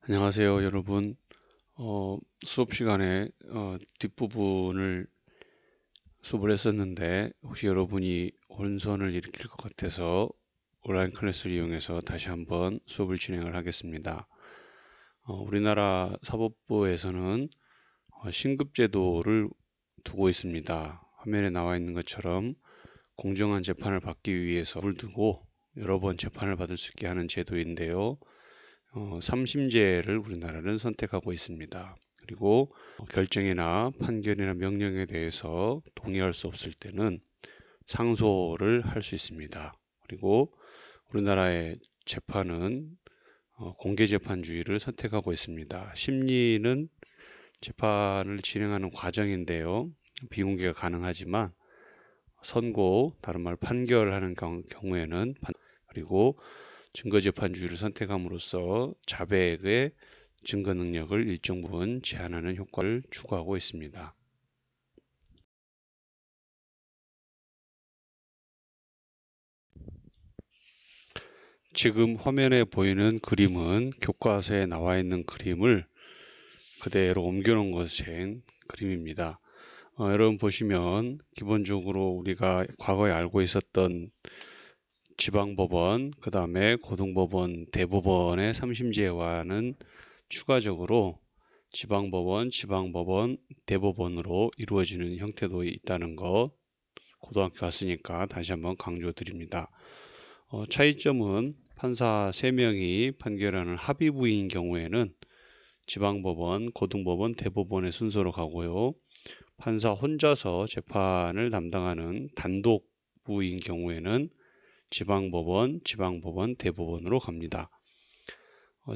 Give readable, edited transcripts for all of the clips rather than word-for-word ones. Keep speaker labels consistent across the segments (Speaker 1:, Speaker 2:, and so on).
Speaker 1: 안녕하세요, 여러분. 수업 시간에 뒷부분을 수업을 했었는데 혹시 여러분이 혼선을 일으킬 것 같아서 온라인 클래스를 이용해서 다시 한번 수업을 진행을 하겠습니다. 우리나라 사법부에서는 신급제도를 두고 있습니다. 화면에 나와 있는 것처럼 공정한 재판을 받기 위해서 을 두고 여러 번 재판을 받을 수 있게 하는 제도인데요. 3심제를 우리나라는 선택하고 있습니다. 그리고 결정이나 판결이나 명령에 대해서 동의할 수 없을 때는 상소를 할 수 있습니다. 그리고 우리나라의 재판은 공개재판주의를 선택하고 있습니다. 심리는 재판을 진행하는 과정인데요. 비공개가 가능하지만 선고, 다른 말 판결하는 경우에는 그리고 증거재판주의를 선택함으로써 자백의 증거 능력을 일정 부분 제한하는 효과를 추구하고 있습니다. 지금 화면에 보이는 그림은 교과서에 나와 있는 그림을 그대로 옮겨놓은 것인 그림입니다. 여러분 보시면 기본적으로 우리가 과거에 알고 있었던 지방법원, 그 다음에 고등법원, 대법원의 3심제와는 추가적으로 지방법원, 대법원으로 이루어지는 형태도 있다는 것 고등학교 갔으니까 다시 한번 강조드립니다. 차이점은 판사 3명이 판결하는 합의부인 경우에는 지방법원, 고등법원, 대법원의 순서로 가고요. 판사 혼자서 재판을 담당하는 단독부인 경우에는 지방법원, 대법원으로 갑니다.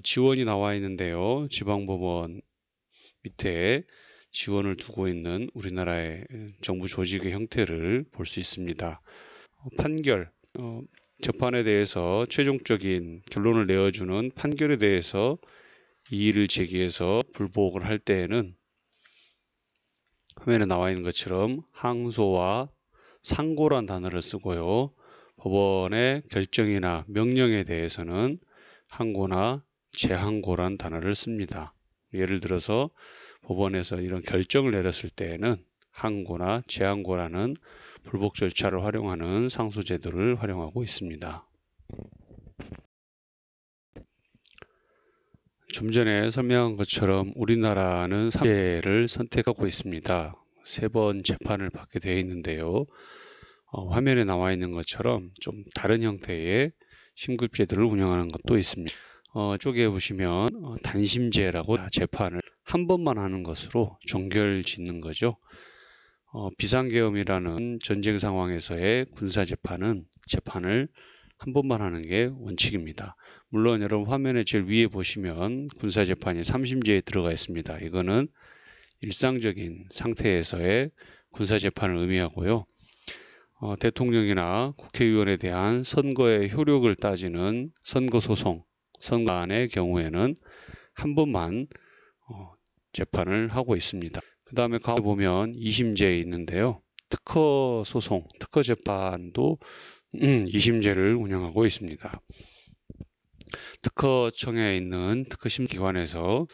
Speaker 1: 지원이 나와 있는데요. 지방법원 밑에 지원을 두고 있는 우리나라의 정부 조직의 형태를 볼 수 있습니다. 판결, 재판에 대해서 최종적인 결론을 내어주는 판결에 대해서 이의를 제기해서 불복을 할 때에는 화면에 나와 있는 것처럼 항소와 상고란 단어를 쓰고요. 법원의 결정이나 명령에 대해서는 항고나 재항고란 단어를 씁니다. 예를 들어서 법원에서 이런 결정을 내렸을 때에는 항고나 재항고라는 불복 절차를 활용하는 상소제도를 활용하고 있습니다. 좀 전에 설명한 것처럼 우리나라는 3제를 선택하고 있습니다. 3번 재판을 받게 되어 있는데요. 화면에 나와 있는 것처럼 좀 다른 형태의 심급제도를 운영하는 것도 있습니다. 쪽에 보시면 단심제라고 재판을 한 번만 하는 것으로 종결 짓는 거죠. 비상계엄이라는 전쟁 상황에서의 군사재판은 재판을 한 번만 하는 게 원칙입니다. 물론 여러분 화면에 제일 위에 보시면 군사재판이 3심제에 들어가 있습니다. 이거는 일상적인 상태에서의 군사재판을 의미하고요. 대통령이나 국회의원에 대한 선거의 효력을 따지는 선거소송, 선거안의 경우에는 한 번만 재판을 하고 있습니다. 그 다음에 가운데 보면 2심제에 있는데요. 특허소송, 특허재판도 2심제를 운영하고 있습니다. 특허청에 있는 특허심기관에서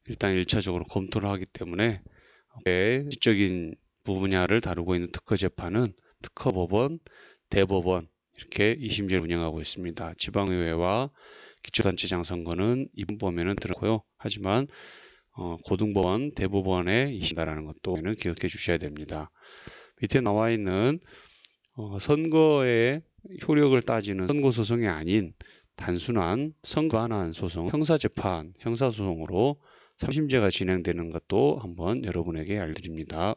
Speaker 1: 일단 1차적으로 검토를 하기 때문에 지적인 분야를 다루고 있는 특허재판은 특허법원, 대법원 이렇게 2심제를 운영하고 있습니다. 지방의회와 기초단체장 선거는 이번 범위는 들어고요. 하지만 고등법원, 대법원에 2심다라는 것도 기억해 주셔야 됩니다. 밑에 나와 있는 선거의 효력을 따지는 선고소송이 아닌 단순한 선거 반환 소송, 형사재판, 형사소송으로 3심제가 진행되는 것도 한번 여러분에게 알려드립니다.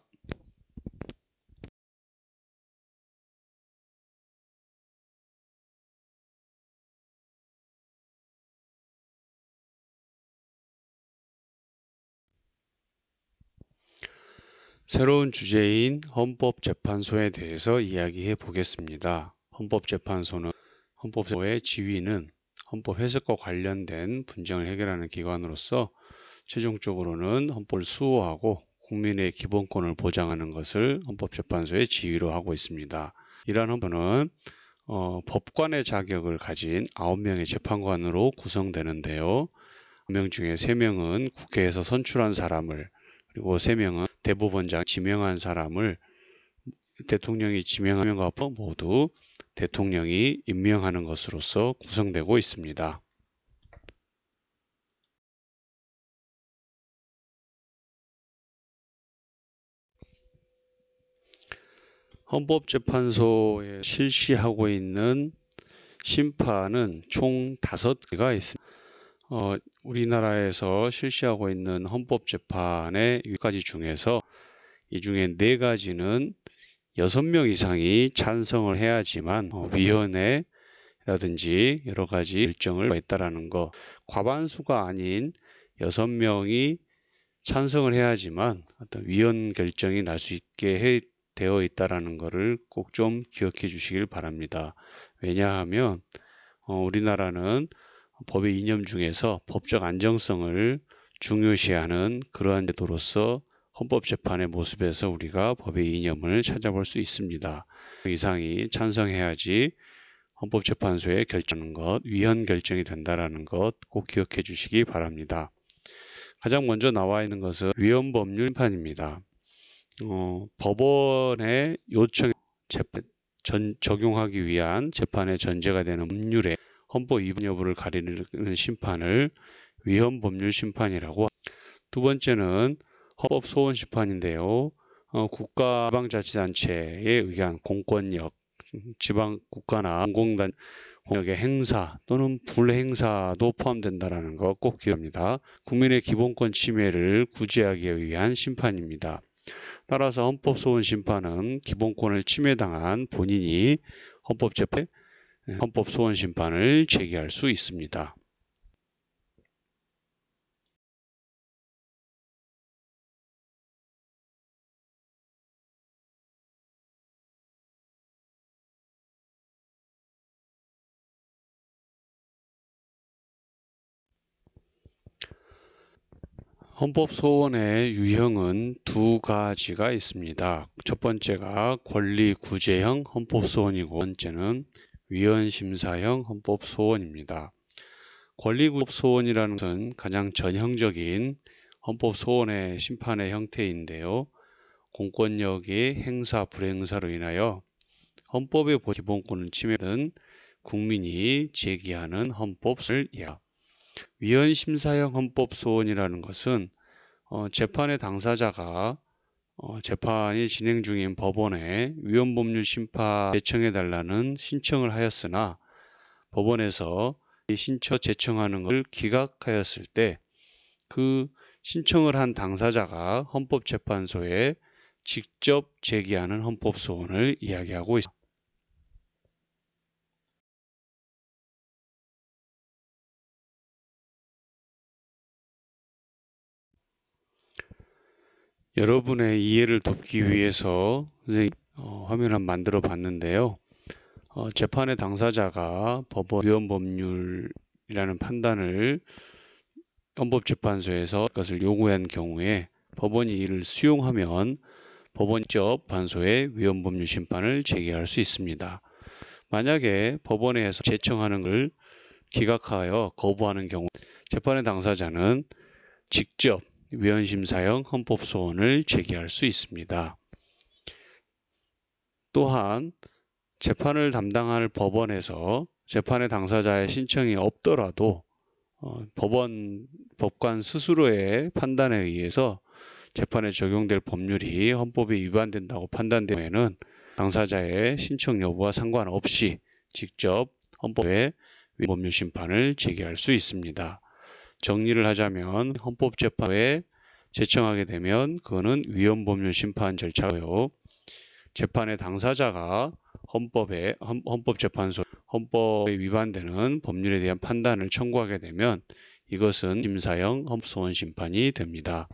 Speaker 1: 새로운 주제인 헌법재판소에 대해서 이야기해 보겠습니다. 헌법재판소의 지위는 헌법 해석과 관련된 분쟁을 해결하는 기관으로서 최종적으로는 헌법을 수호하고 국민의 기본권을 보장하는 것을 헌법재판소의 지위로 하고 있습니다. 이러한 헌법은 법관의 자격을 가진 9명의 재판관으로 구성되는데요. 명 중에 3명은 국회에서 선출한 사람을, 그리고 3명은 대법원장 지명한 사람을 대통령이 지명하는 것과 모두 대통령이 임명하는 것으로서 구성되고 있습니다. 헌법재판소에 실시하고 있는 심판은 총 5개가 있습니다. 우리나라에서 실시하고 있는 헌법재판의 6가지 중에서 이 중에 4가지는 6명 이상이 찬성을 해야지만 위원회라든지 여러 가지 일정을 있다라는 거, 과반수가 아닌 6명이 찬성을 해야지만 어떤 위헌 결정이 날 수 있게 되어 있다라는 것을 꼭 좀 기억해 주시길 바랍니다. 왜냐하면 우리나라는 법의 이념 중에서 법적 안정성을 중요시하는 그러한 제도로서 헌법재판의 모습에서 우리가 법의 이념을 찾아볼 수 있습니다. 이상이 찬성해야지 헌법재판소에 결정하는 것, 위헌 결정이 된다라는 것 꼭 기억해 주시기 바랍니다. 가장 먼저 나와 있는 것은 위헌법률 심판입니다. 법원의 요청 적용하기 위한 재판의 전제가 되는 법률의 헌법 위반 여부를 가리는 심판을 위헌법률 심판이라고. 두 번째는 헌법 소원 심판인데요. 국가 지방자치단체에 의한 공권력, 지방 국가나 공공권력의 행사 또는 불행사도 포함된다는 거 꼭 기억합니다. 국민의 기본권 침해를 구제하기 위한 심판입니다. 따라서 헌법소원 심판은 기본권을 침해당한 본인이 헌법소원 심판을 제기할 수 있습니다. 헌법소원의 유형은 2가지가 있습니다. 첫 번째가 권리구제형 헌법소원이고, 두 번째는 위헌심사형 헌법소원입니다. 권리구제소원이라는 것은 가장 전형적인 헌법소원의 심판의 형태인데요. 공권력의 행사, 불행사로 인하여 헌법의 기본권을 침해하는 국민이 제기하는 헌법소원을 이야기합니다. 위헌심사형 헌법소원이라는 것은 재판의 당사자가 재판이 진행 중인 법원에 위헌법률 심판 제청해달라는 신청을 하였으나 법원에서 이 신청 제청하는 것을 기각하였을 때 그 신청을 한 당사자가 헌법재판소에 직접 제기하는 헌법소원을 이야기하고 있습니다. 여러분의 이해를 돕기 위해서 화면을 만들어 봤는데요. 재판의 당사자가 법원 위헌법률이라는 판단을 헌법재판소에서 그것을 요구한 경우에 법원이 이를 수용하면 법원이 직접 판소에 위헌법률 심판을 제기할 수 있습니다. 만약에 법원에서 제청하는 것을 기각하여 거부하는 경우 재판의 당사자는 직접 위헌심사형 헌법소원을 제기할 수 있습니다. 또한 재판을 담당할 법원에서 재판의 당사자의 신청이 없더라도 법관 스스로의 판단에 의해서 재판에 적용될 법률이 헌법에 위반된다고 판단되면은 당사자의 신청 여부와 상관없이 직접 헌법에 위헌법률 심판을 제기할 수 있습니다. 정리를 하자면 헌법재판소에 제청하게 되면 그거는 위헌법률 심판 절차고요. 재판의 당사자가 헌법재판소 헌법에 위반되는 법률에 대한 판단을 청구하게 되면 이것은 심사형 헌법소원 심판이 됩니다.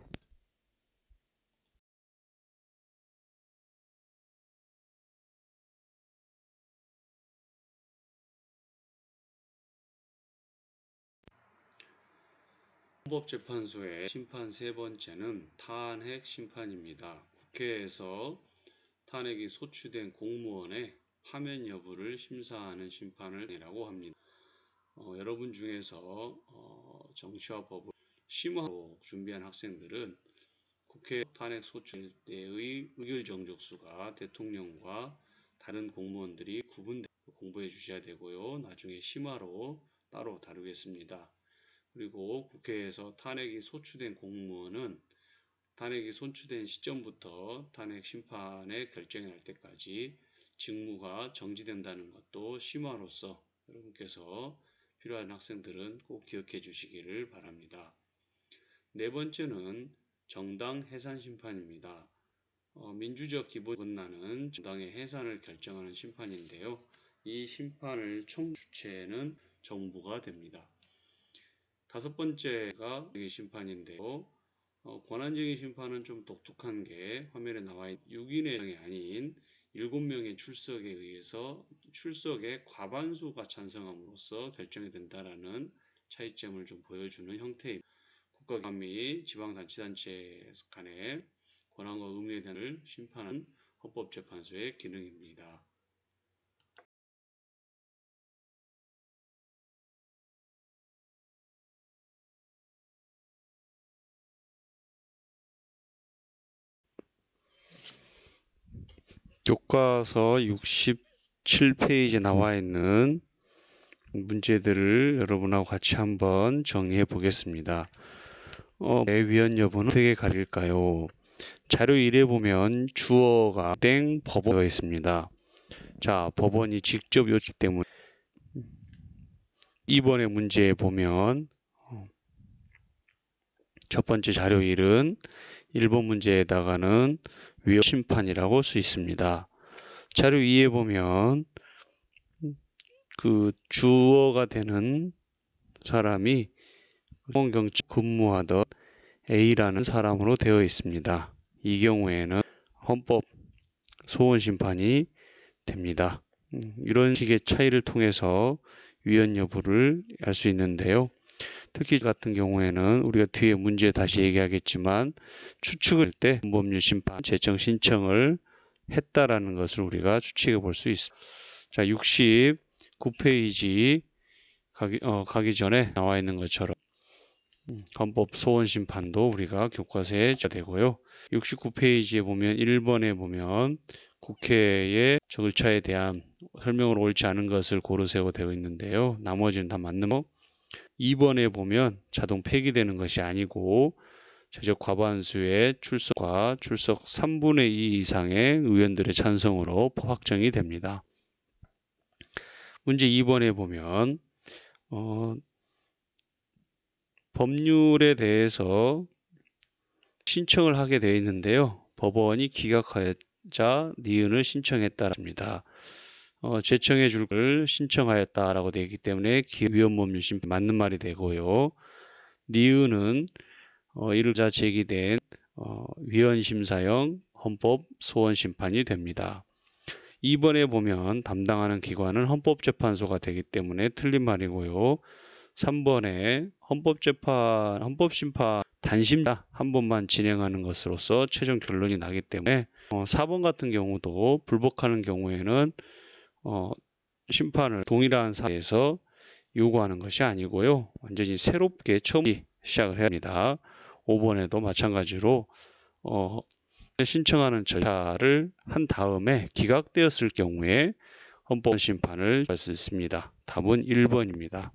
Speaker 1: 헌법재판소의 심판 3번째는 탄핵 심판입니다. 국회에서 탄핵이 소추된 공무원의 파면 여부를 심사하는 심판을 이라고 합니다. 여러분 중에서 정치와 법을 심화하고 준비한 학생들은 국회 탄핵 소추 때의 의결 정족수가 대통령과 다른 공무원들이 구분되어 공부해 주셔야 되고요. 나중에 심화로 따로 다루겠습니다. 그리고 국회에서 탄핵이 소추된 공무원은 탄핵이 소추된 시점부터 탄핵 심판의 결정이 날 때까지 직무가 정지된다는 것도 심화로서 여러분께서 필요한 학생들은 꼭 기억해 주시기를 바랍니다. 네 번째는 정당 해산 심판입니다. 민주적 기본 권한은 정당의 해산을 결정하는 심판인데요. 이 심판을 주체는 정부가 됩니다. 다섯 번째가 심판인데요. 권한쟁의 심판은 좀 독특한 게 화면에 나와 있는 6인의 아닌 7명의 출석에 의해서 출석의 과반수가 찬성함으로써 결정이 된다라는 차이점을 좀 보여주는 형태입니다. 국가기관 및 지방자치단체 간의 권한과 의무에 대한 심판은 헌법재판소의 기능입니다. 교과서 67페이지에 나와 있는 문제들을 여러분하고 같이 한번 정리해 보겠습니다. 위헌 여부는 어떻게 가릴까요? 자료 1에 보면 주어가 땡 법원이 있습니다. 자, 법원이 직접 요청 때문에 2번의 문제에 보면 첫 번째 자료 1은 1번 문제에다가는 위헌 심판이라고 수 있습니다. 자료 2에 보면 그 주어가 되는 사람이 공공경찰 근무하던 A라는 사람으로 되어 있습니다. 이 경우에는 헌법 소원 심판이 됩니다. 이런 식의 차이를 통해서 위헌 여부를 알 수 있는데요. 특히 같은 경우에는 우리가 뒤에 문제 다시 얘기하겠지만 추측을 때 법률 심판 제청 신청을 했다라는 것을 우리가 추측해 볼 수 있습니다. 자, 69페이지 가기 전에 나와 있는 것처럼 헌법 소원 심판도 우리가 교과서에 되고요. 69페이지에 보면 1번에 보면 국회의 절차에 대한 설명으로 옳지 않은 것을 고르세요 되어 있는데요. 나머지는 다 맞는 거. 2번에 보면 자동 폐기되는 것이 아니고 제적 과반수의 출석과 출석 3분의 2 이상의 의원들의 찬성으로 확정이 됩니다. 문제 2번에 보면 법률에 대해서 신청을 하게 되어 있는데요. 법원이 기각하였자 니은을 신청했다랍니다. 제청해 줄 걸 신청하였다라고 되어 있기 때문에 위헌법률 심판 맞는 말이 되고요. 니은은 이르자 제기된 위헌심사형 헌법 소원 심판이 됩니다. 2번에 보면 담당하는 기관은 헌법재판소가 되기 때문에 틀린 말이고요. 3번에 헌법심판 단심자 한 번만 진행하는 것으로서 최종 결론이 나기 때문에 4번 같은 경우도 불복하는 경우에는 심판을 동일한 사회에서 요구하는 것이 아니고요. 완전히 새롭게 처음 시작을 해야 합니다. 5번에도 마찬가지로 신청하는 절차를 한 다음에 기각되었을 경우에 헌법 심판을 할 수 있습니다. 답은 1번입니다.